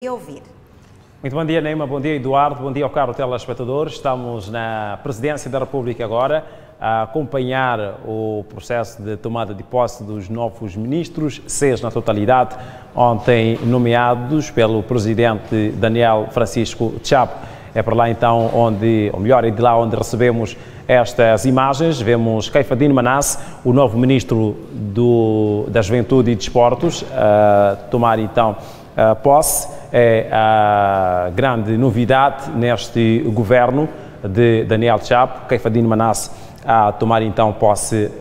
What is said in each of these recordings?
e ouvir. Muito bom dia, Neima. Bom dia, Eduardo. Bom dia ao caro telespectador. Estamos na Presidência da República agora a acompanhar o processo de tomada de posse dos novos ministros, 6 na totalidade, ontem nomeados pelo presidente Daniel Francisco Chapo. É por lá então onde, ou melhor, é de lá onde recebemos estas imagens. Vemos Kefadine Manasse, o novo ministro da Juventude e Desportos, a tomar então a posse. É a grande novidade neste governo de Daniel Chapo, Kefadine Manasse a tomar então posse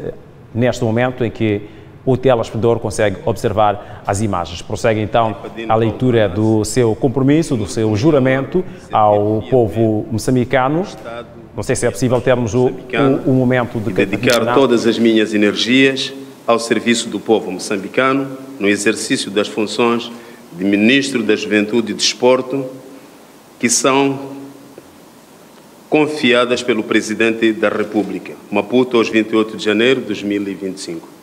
neste momento em que o telespectador consegue observar as imagens. Prossegue então a leitura do seu compromisso, do seu juramento ao povo moçambicano. Não sei se é possível termos o momento de dedicar todas as minhas energias ao serviço do povo moçambicano no exercício das funções de Ministro da Juventude e Desporto, que são confiadas pelo Presidente da República. Maputo, aos 28 de janeiro de 2025.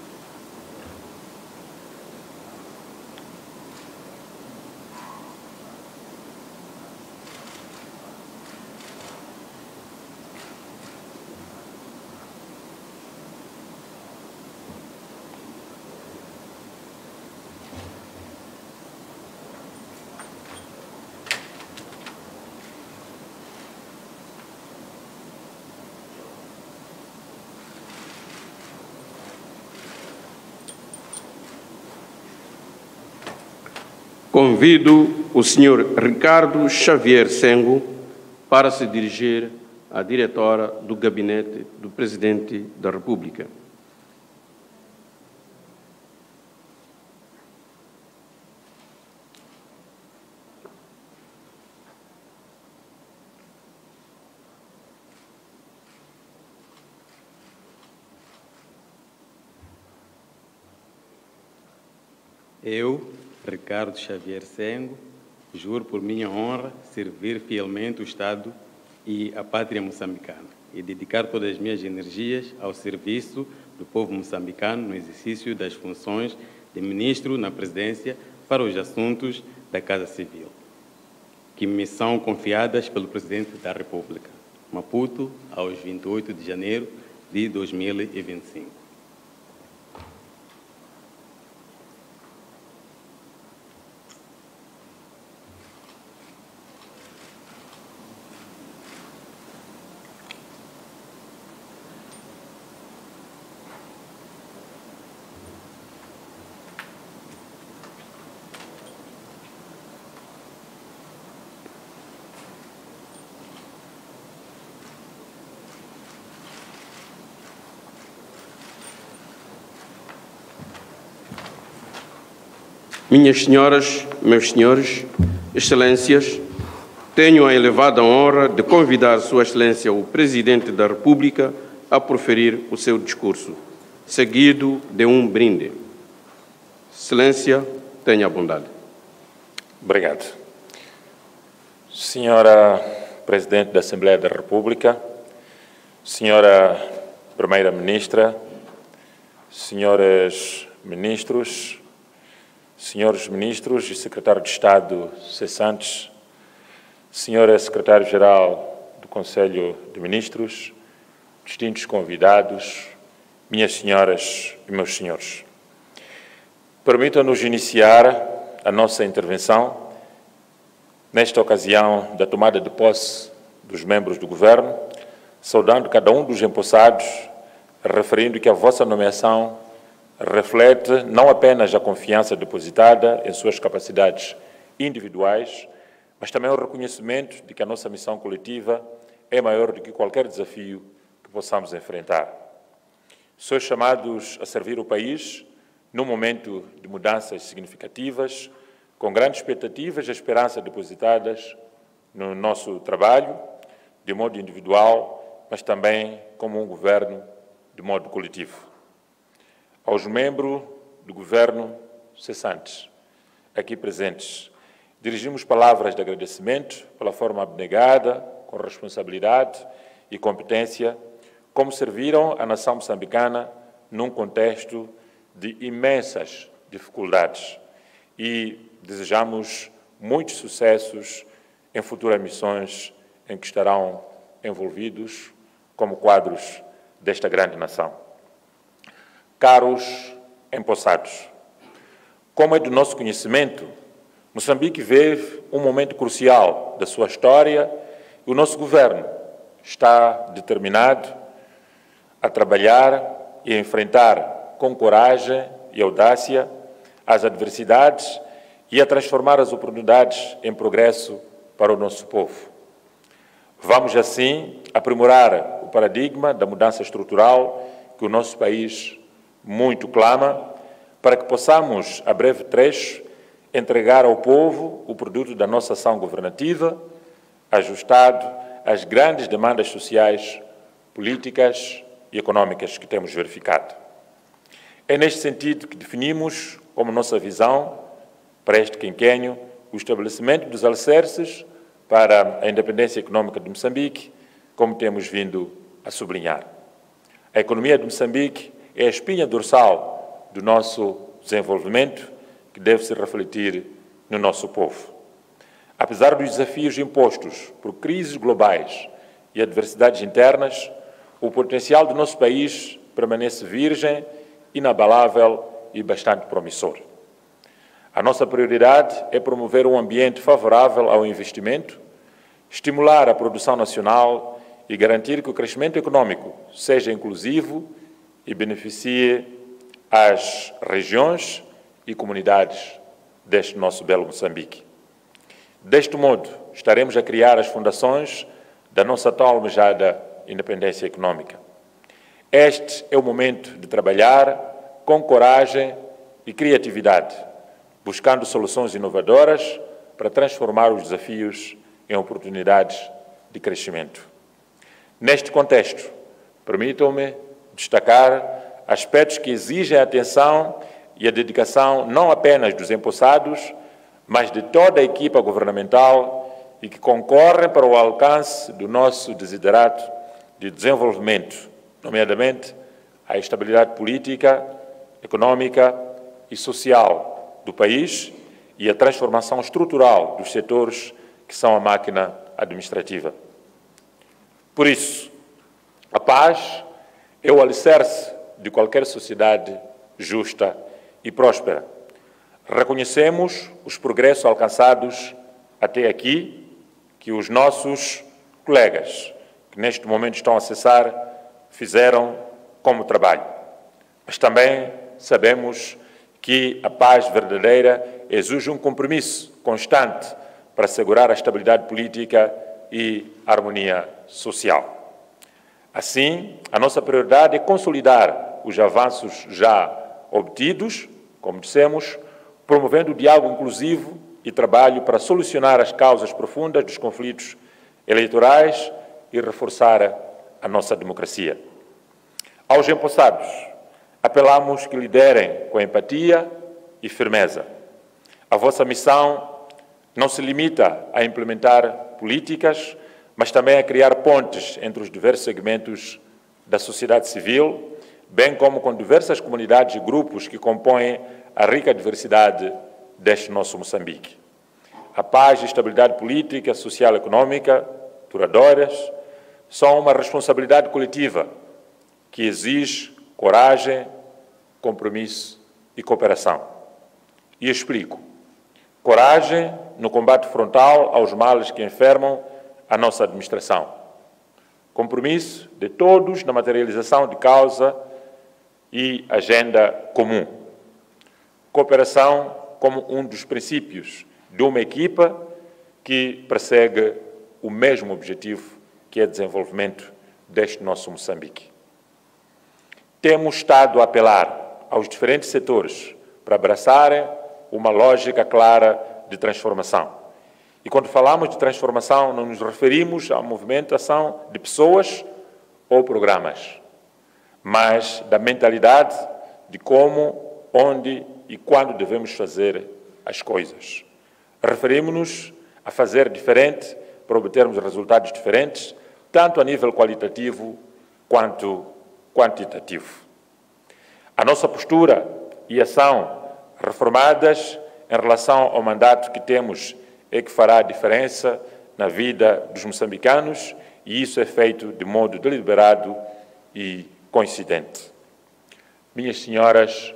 Convido o Sr. Ricardo Xavier Sengo para se dirigir à diretora do Gabinete do Presidente da República. Eu, Ricardo Xavier Sengo, juro por minha honra servir fielmente o Estado e a pátria moçambicana e dedicar todas as minhas energias ao serviço do povo moçambicano no exercício das funções de ministro na presidência para os assuntos da Casa Civil, que me são confiadas pelo Presidente da República. Maputo, aos 28 de janeiro de 2025. Minhas senhoras, meus senhores, excelências, tenho a elevada honra de convidar Sua Excelência o Presidente da República a proferir o seu discurso, seguido de um brinde. Excelência, tenha a bondade. Obrigado. Senhora Presidente da Assembleia da República, Senhora Primeira-Ministra, Senhores Ministros, Senhores Ministros e Secretário de Estado cessantes, Senhora Secretário-Geral do Conselho de Ministros, distintos convidados, minhas senhoras e meus senhores. Permitam-nos iniciar a nossa intervenção nesta ocasião da tomada de posse dos membros do Governo, saudando cada um dos empossados, referindo que a vossa nomeação reflete não apenas a confiança depositada em suas capacidades individuais, mas também o reconhecimento de que a nossa missão coletiva é maior do que qualquer desafio que possamos enfrentar. Sois chamados a servir o país num momento de mudanças significativas, com grandes expectativas e esperança depositadas no nosso trabalho, de modo individual, mas também como um governo de modo coletivo. Aos membros do Governo cessantes, aqui presentes, dirigimos palavras de agradecimento pela forma abnegada, com responsabilidade e competência, como serviram a nação moçambicana num contexto de imensas dificuldades e desejamos muitos sucessos em futuras missões em que estarão envolvidos como quadros desta grande nação. Caros empossados, como é do nosso conhecimento, Moçambique vive um momento crucial da sua história e o nosso governo está determinado a trabalhar e a enfrentar com coragem e audácia as adversidades e a transformar as oportunidades em progresso para o nosso povo. Vamos, assim, aprimorar o paradigma da mudança estrutural que o nosso país muito clama, para que possamos, a breve trecho, entregar ao povo o produto da nossa ação governativa, ajustado às grandes demandas sociais, políticas e econômicas que temos verificado. É neste sentido que definimos como nossa visão para este quinquênio o estabelecimento dos alicerces para a independência econômica de Moçambique, como temos vindo a sublinhar. A economia de Moçambique é a espinha dorsal do nosso desenvolvimento, que deve se refletir no nosso povo. Apesar dos desafios impostos por crises globais e adversidades internas, o potencial do nosso país permanece virgem, inabalável e bastante promissor. A nossa prioridade é promover um ambiente favorável ao investimento, estimular a produção nacional e garantir que o crescimento econômico seja inclusivo e beneficie as regiões e comunidades deste nosso belo Moçambique. Deste modo, estaremos a criar as fundações da nossa tão almejada independência econômica. Este é o momento de trabalhar com coragem e criatividade, buscando soluções inovadoras para transformar os desafios em oportunidades de crescimento. Neste contexto, permitam-me destacar aspectos que exigem a atenção e a dedicação não apenas dos empossados, mas de toda a equipa governamental e que concorrem para o alcance do nosso desiderato de desenvolvimento, nomeadamente a estabilidade política, econômica e social do país e a transformação estrutural dos setores que são a máquina administrativa. Por isso, a paz é o alicerce de qualquer sociedade justa e próspera. Reconhecemos os progressos alcançados até aqui, que os nossos colegas, que neste momento estão a cessar, fizeram como trabalho. Mas também sabemos que a paz verdadeira exige um compromisso constante para assegurar a estabilidade política e a harmonia social. Assim, a nossa prioridade é consolidar os avanços já obtidos, como dissemos, promovendo o diálogo inclusivo e trabalho para solucionar as causas profundas dos conflitos eleitorais e reforçar a nossa democracia. Aos empossados, apelamos que liderem com empatia e firmeza. A vossa missão não se limita a implementar políticas, mas também a criar pontes entre os diversos segmentos da sociedade civil, bem como com diversas comunidades e grupos que compõem a rica diversidade deste nosso Moçambique. A paz e estabilidade política, social e econômica duradouras são uma responsabilidade coletiva que exige coragem, compromisso e cooperação. E explico. Coragem no combate frontal aos males que enfermam a nossa administração. Compromisso de todos na materialização de causa e agenda comum. Cooperação como um dos princípios de uma equipa que persegue o mesmo objetivo, que é o desenvolvimento deste nosso Moçambique. Temos estado a apelar aos diferentes setores para abraçarem uma lógica clara de transformação. E quando falamos de transformação, não nos referimos à movimentação de pessoas ou programas, mas da mentalidade de como, onde e quando devemos fazer as coisas. Referimos-nos a fazer diferente para obtermos resultados diferentes, tanto a nível qualitativo quanto quantitativo. A nossa postura e ação reformadas em relação ao mandato que temos é que fará a diferença na vida dos moçambicanos, e isso é feito de modo deliberado e coincidente. Minhas senhoras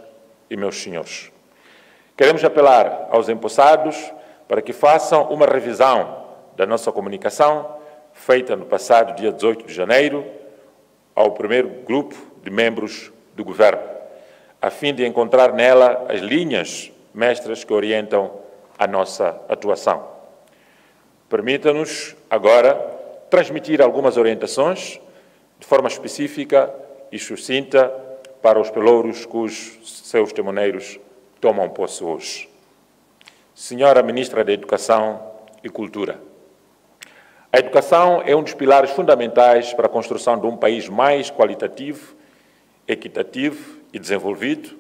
e meus senhores, queremos apelar aos empossados para que façam uma revisão da nossa comunicação feita no passado dia 18 de janeiro ao primeiro grupo de membros do governo, a fim de encontrar nela as linhas mestras que orientam a nossa atuação. Permita-nos agora transmitir algumas orientações de forma específica e sucinta para os pelouros cujos seus temoneiros tomam posse hoje. Senhora Ministra da Educação e Cultura, a educação é um dos pilares fundamentais para a construção de um país mais qualitativo, equitativo e desenvolvido,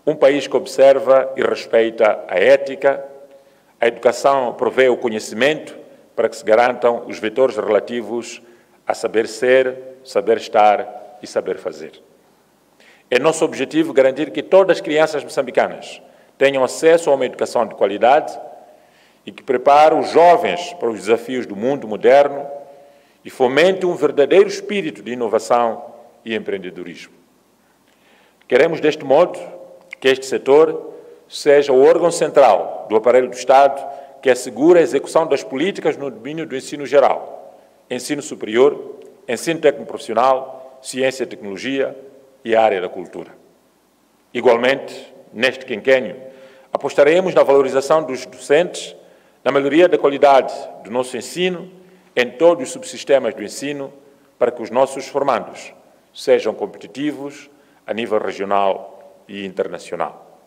um país que observa e respeita a ética. A educação provê o conhecimento para que se garantam os vetores relativos a saber ser, saber estar e saber fazer. É nosso objetivo garantir que todas as crianças moçambicanas tenham acesso a uma educação de qualidade e que prepare os jovens para os desafios do mundo moderno e fomente um verdadeiro espírito de inovação e empreendedorismo. Queremos, deste modo, que este setor seja o órgão central do aparelho do Estado que assegura a execução das políticas no domínio do ensino geral, ensino superior, ensino técnico-profissional, ciência e tecnologia e a área da cultura. Igualmente, neste quinquênio, apostaremos na valorização dos docentes, na melhoria da qualidade do nosso ensino em todos os subsistemas do ensino, para que os nossos formandos sejam competitivos a nível regional e internacional.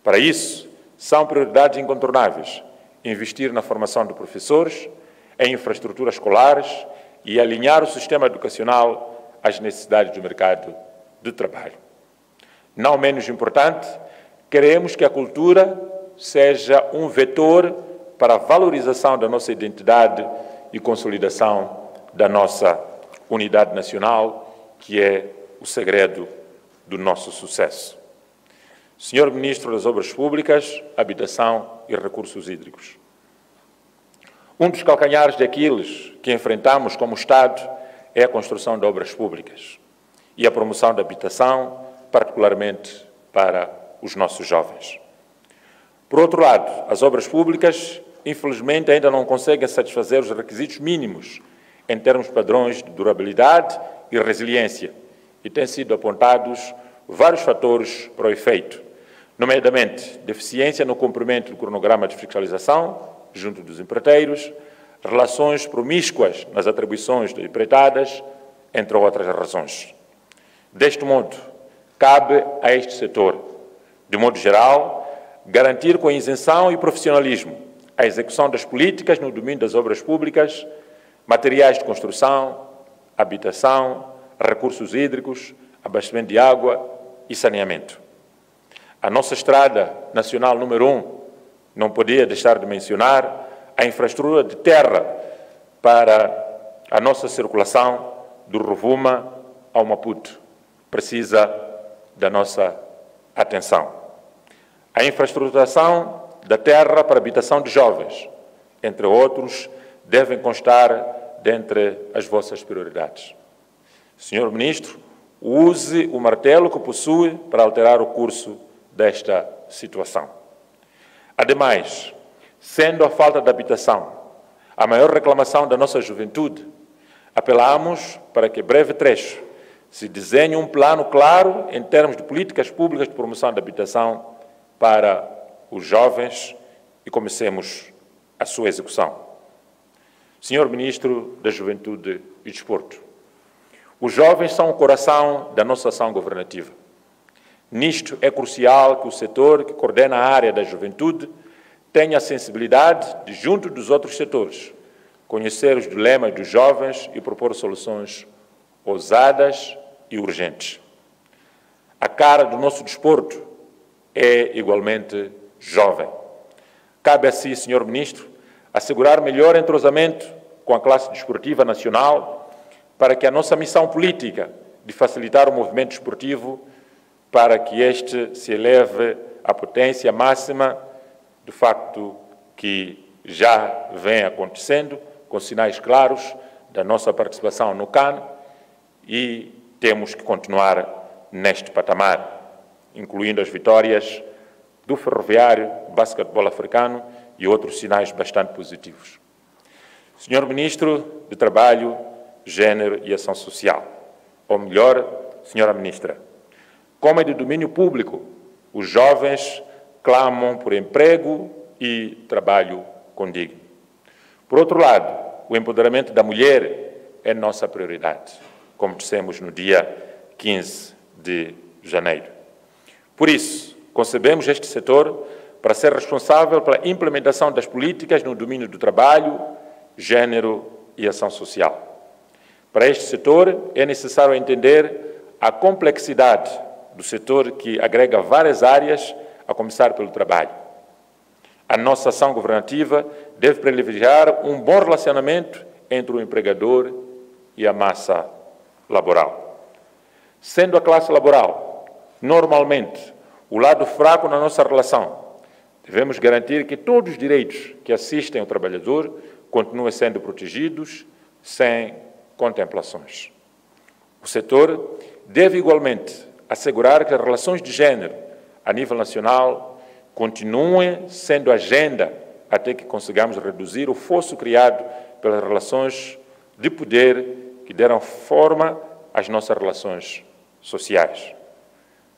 Para isso, são prioridades incontornáveis investir na formação de professores, em infraestruturas escolares e alinhar o sistema educacional às necessidades do mercado de trabalho. Não menos importante, queremos que a cultura seja um vetor para a valorização da nossa identidade e consolidação da nossa unidade nacional, que é o segredo do nosso sucesso. Senhor Ministro das Obras Públicas, Habitação e Recursos Hídricos, um dos calcanhares de Aquiles que enfrentamos como Estado é a construção de obras públicas e a promoção da habitação, particularmente para os nossos jovens. Por outro lado, as obras públicas, infelizmente, ainda não conseguem satisfazer os requisitos mínimos em termos de padrões de durabilidade e resiliência, e têm sido apontados vários fatores para o efeito, nomeadamente deficiência no cumprimento do cronograma de fiscalização junto dos empreiteiros, relações promíscuas nas atribuições de empreitadas, entre outras razões. Deste modo, cabe a este setor, de modo geral, garantir com isenção e profissionalismo a execução das políticas no domínio das obras públicas, materiais de construção, habitação, recursos hídricos, abastecimento de água e saneamento. A nossa estrada nacional número 1 não podia deixar de mencionar a infraestrutura de terra para a nossa circulação do Rovuma ao Maputo. Precisa da nossa atenção. A infraestruturação da terra para a habitação de jovens, entre outros, devem constar dentre as vossas prioridades. Senhor Ministro, use o martelo que possui para alterar o curso desta situação. Ademais, sendo a falta de habitação a maior reclamação da nossa juventude, apelamos para que, breve trecho, se desenhe um plano claro em termos de políticas públicas de promoção da habitação para os jovens e comecemos a sua execução. Senhor Ministro da Juventude e Desporto, os jovens são o coração da nossa ação governativa. Nisto é crucial que o setor que coordena a área da juventude tenha a sensibilidade de, junto dos outros setores, conhecer os dilemas dos jovens e propor soluções ousadas e urgentes. A cara do nosso desporto é igualmente jovem. Cabe a si, Senhor Ministro, assegurar melhor entrosamento com a classe desportiva nacional para que a nossa missão política de facilitar o movimento desportivo para que este se eleve à potência máxima, de facto que já vem acontecendo, com sinais claros da nossa participação no CAN, e temos que continuar neste patamar, incluindo as vitórias do ferroviário, basquetebol africano e outros sinais bastante positivos. Senhor Ministro de Trabalho, Gênero e Ação Social, ou melhor, Senhora Ministra, como é de domínio público, os jovens clamam por emprego e trabalho condigno. Por outro lado, o empoderamento da mulher é nossa prioridade, como dissemos no dia 15 de janeiro. Por isso, concebemos este setor para ser responsável pela implementação das políticas no domínio do trabalho, gênero e ação social. Para este setor, é necessário entender a complexidade do setor que agrega várias áreas, a começar pelo trabalho. A nossa ação governativa deve privilegiar um bom relacionamento entre o empregador e a massa laboral. Sendo a classe laboral, normalmente, o lado fraco na nossa relação, devemos garantir que todos os direitos que assistem ao trabalhador continuem sendo protegidos sem contemplações. O setor deve igualmente assegurar que as relações de género a nível nacional continuem sendo agenda até que consigamos reduzir o fosso criado pelas relações de poder que deram forma às nossas relações sociais.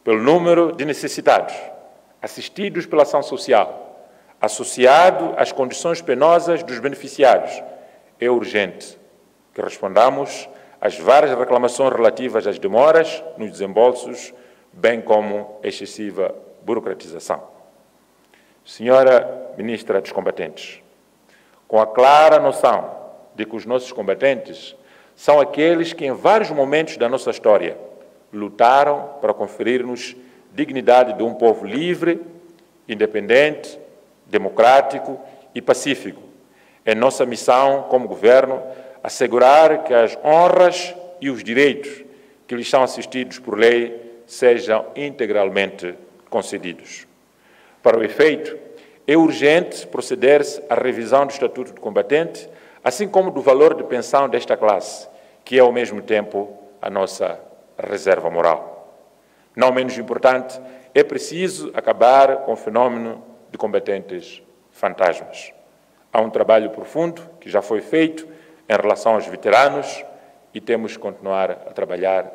Pelo número de necessitados assistidos pela ação social, associado às condições penosas dos beneficiários, é urgente que respondamos às várias reclamações relativas às demoras nos desembolsos, bem como a excessiva burocratização. Senhora Ministra dos Combatentes, com a clara noção de que os nossos combatentes são aqueles que, em vários momentos da nossa história, lutaram para conferir-nos dignidade de um povo livre, independente, democrático e pacífico. É nossa missão, como governo, assegurar que as honras e os direitos que lhes são assistidos por lei sejam integralmente concedidos. Para o efeito, é urgente proceder-se à revisão do Estatuto do Combatente, assim como do valor de pensão desta classe, que é, ao mesmo tempo, a nossa reserva moral. Não menos importante, é preciso acabar com o fenómeno de combatentes fantasmas. Há um trabalho profundo que já foi feito em relação aos veteranos e temos que continuar a trabalhar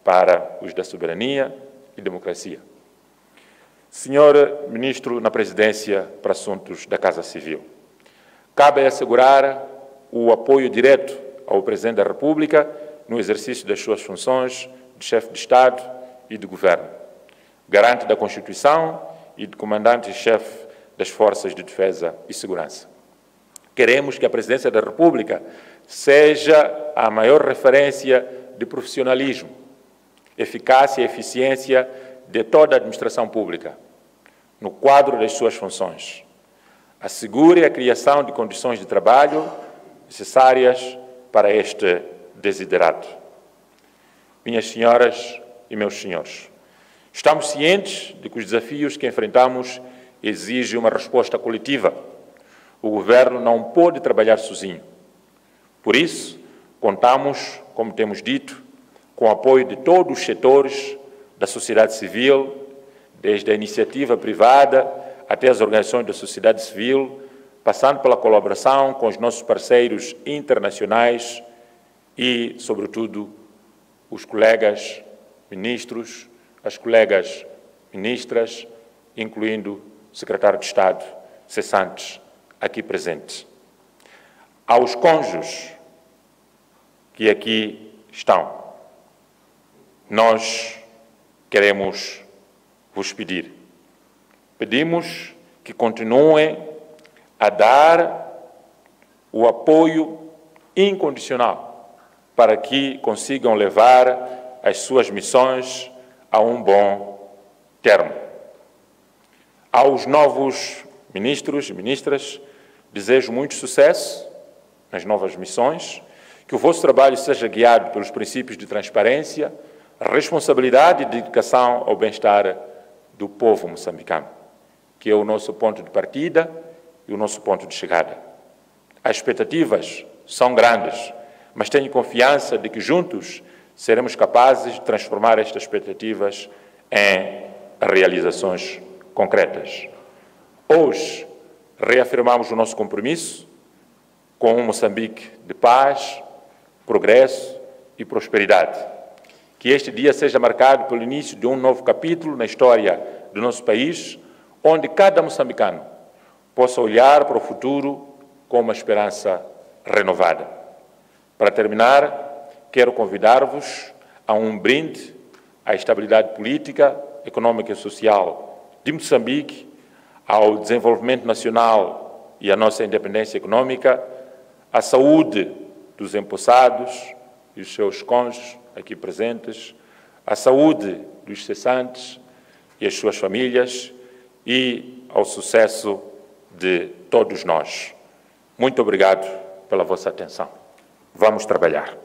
para os da soberania e democracia. Senhor Ministro na Presidência para Assuntos da Casa Civil, cabe assegurar o apoio direto ao Presidente da República no exercício das suas funções de chefe de Estado e de Governo, garante da Constituição e de comandante-chefe das Forças de Defesa e Segurança. Queremos que a Presidência da República seja a maior referência de profissionalismo, eficácia e eficiência de toda a administração pública, no quadro das suas funções. Assegure a criação de condições de trabalho necessárias para este desiderato. Minhas senhoras e meus senhores, estamos cientes de que os desafios que enfrentamos exigem uma resposta coletiva. O governo não pode trabalhar sozinho. Por isso, contamos, como temos dito, com o apoio de todos os setores da sociedade civil, desde a iniciativa privada até as organizações da sociedade civil, passando pela colaboração com os nossos parceiros internacionais e, sobretudo, os colegas ministros, as colegas ministras, incluindo o secretário de Estado, cessantes, aqui presentes. Aos cônjuges que aqui estão, nós queremos vos pedimos que continuem a dar o apoio incondicional para que consigam levar as suas missões a um bom termo. Aos novos ministros e ministras, desejo muito sucesso nas novas missões, que o vosso trabalho seja guiado pelos princípios de transparência, responsabilidade e dedicação ao bem-estar do povo moçambicano, que é o nosso ponto de partida e o nosso ponto de chegada. As expectativas são grandes, mas tenho confiança de que juntos seremos capazes de transformar estas expectativas em realizações concretas. Hoje, reafirmamos o nosso compromisso com um Moçambique de paz, progresso e prosperidade. Que este dia seja marcado pelo início de um novo capítulo na história do nosso país, onde cada moçambicano possa olhar para o futuro com uma esperança renovada. Para terminar, quero convidar-vos a um brinde à estabilidade política, econômica e social de Moçambique, ao desenvolvimento nacional e à nossa independência econômica, à saúde dos empossados e os seus cônjuges aqui presentes, à saúde dos cessantes e as suas famílias e ao sucesso de todos nós. Muito obrigado pela vossa atenção. Vamos trabalhar.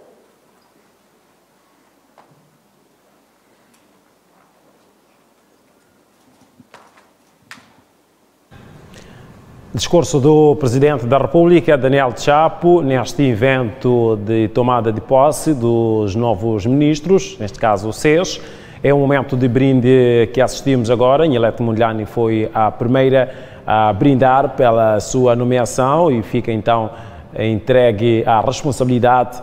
Discurso do Presidente da República, Daniel Chapo, neste evento de tomada de posse dos novos ministros, neste caso o SES. É um momento de brinde que assistimos agora. Nyelete Mondlane foi a primeira a brindar pela sua nomeação e fica então entregue a responsabilidade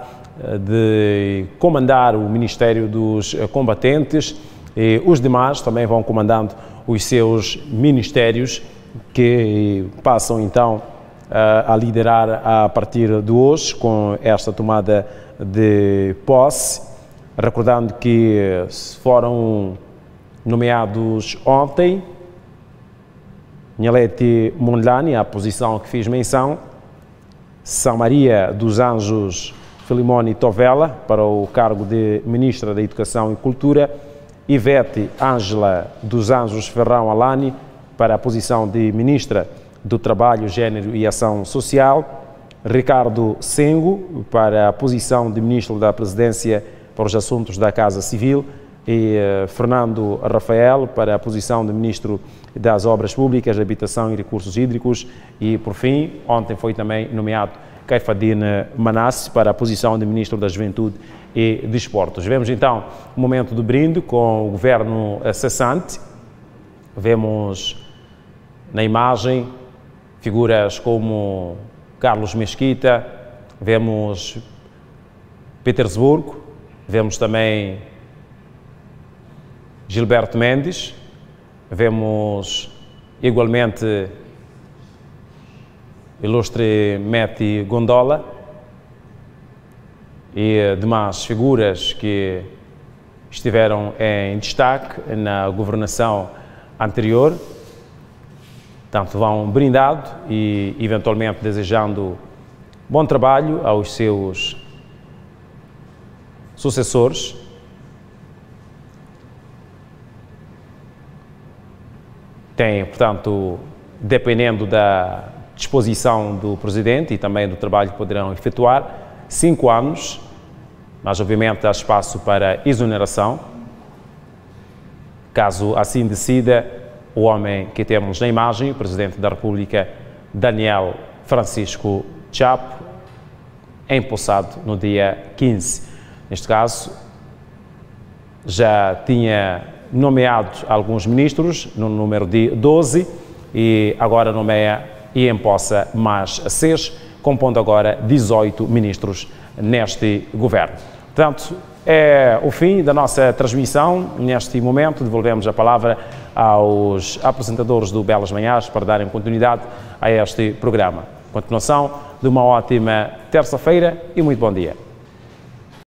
de comandar o Ministério dos Combatentes, e os demais também vão comandando os seus ministérios, que passam então a liderar a partir de hoje com esta tomada de posse, recordando que foram nomeados ontem Nyelete Mondlane, a posição que fiz menção, São Maria dos Anjos Filimone Tovela para o cargo de Ministra da Educação e Cultura, Ivete Ângela dos Anjos Ferrão Alani para a posição de Ministra do Trabalho, Gênero e Ação Social, Ricardo Sengo para a posição de Ministro da Presidência para os Assuntos da Casa Civil e Fernando Rafael para a posição de Ministro das Obras Públicas, Habitação e Recursos Hídricos e, por fim, ontem foi também nomeado Caifadine Manasse para a posição de Ministro da Juventude e Desportos. Vemos então um momento do brinde com o governo cessante. Vemos na imagem figuras como Carlos Mesquita, vemos Petersburgo, vemos também Gilberto Mendes, vemos igualmente ilustre Meti Gondola e demais figuras que estiveram em destaque na governação anterior. Portanto, vão brindado e, eventualmente, desejando bom trabalho aos seus sucessores. Tem, portanto, dependendo da disposição do Presidente e também do trabalho que poderão efetuar, 5 anos, mas, obviamente, há espaço para exoneração, caso assim decida o homem que temos na imagem, o Presidente da República, Daniel Francisco Chapo, empossado no dia 15. Neste caso, já tinha nomeado alguns ministros, no número de 12, e agora nomeia e empossa mais 6, compondo agora 18 ministros neste governo. Portanto, é o fim da nossa transmissão. Neste momento, devolvemos a palavra aos apresentadores do Belas Manhãs para darem continuidade a este programa. Continuação de uma ótima terça-feira e muito bom dia.